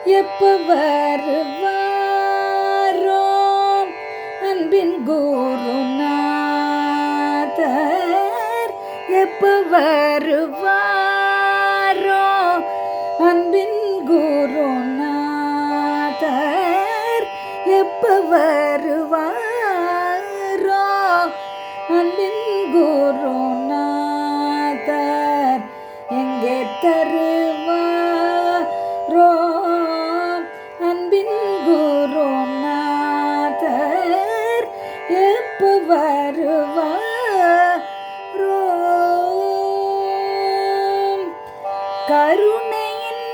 எப்ப வருவாரோ அன்பின் குருநாதர், எப்ப வருவாரோ அன்பின் குருநாதர், எப்ப வருவாரோ அன்பின் குருநாதர், எங்கே தருவாரோ அன்பின் குருநாதர், எப்ப வருவாரோ. கருணையின்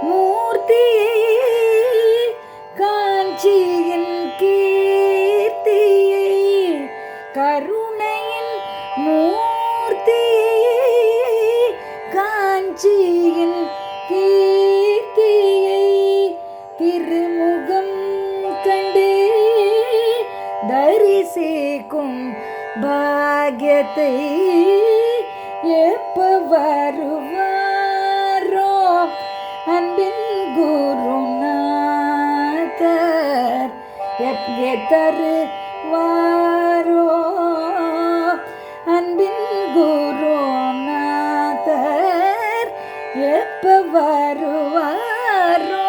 மூர்த்தியை காஞ்சியின் கீர்த்தியை, கருணையின் மூர்த்தியை காஞ்சியின் கீர்த்தியை, திருமுகம் கண்டு தரிசிக்கும் பாக்யத்தை எப்ப வருவாரோ அன்பின் குருநாதர், எப்ப தருவாரோ அன்பின் குருநாதர், எப்ப வருவாரோ.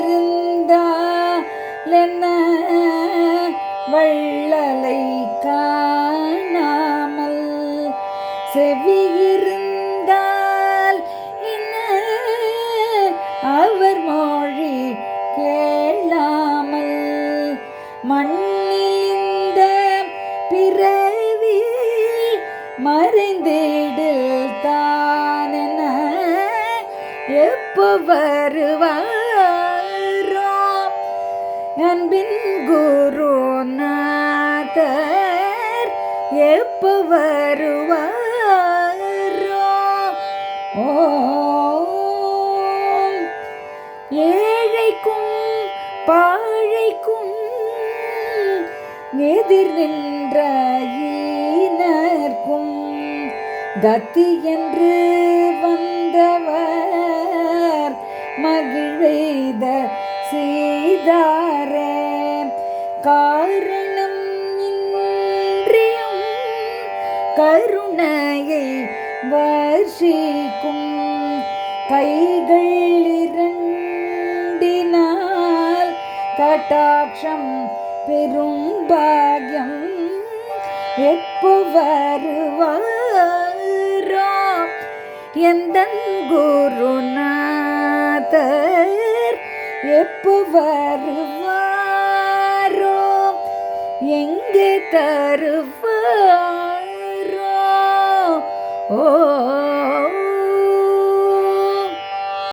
கண்ணிருந்தால் என்ன வள்ளலை காணாமல், செவியிருந்தால் என்ன அவர் மொழி கேளாமல், மண்ணில் இந்த பிறவி மறைந்திடில் தானென எப்ப வருவாரோ அன்பின் குருநாதர், எப்ப வருவாரோ. ஏழைக்கும் பாழைக்கும் எதிர் நின்ற ஈனர்க்கும் கத்தி என்று வந்தவர் மகிழ்வெய்த செய்தாரே, காரணம் இன்றியும் கருணையை வர்ஷிக்கும் கைகள் இரண்டினால் கட்டாட்சம் பெரும் பாக்யம் எப்போ வருவாரோ எந்தன் குருநாதர், எப்போ வருவாரோ, எங்கே தருவாரோ.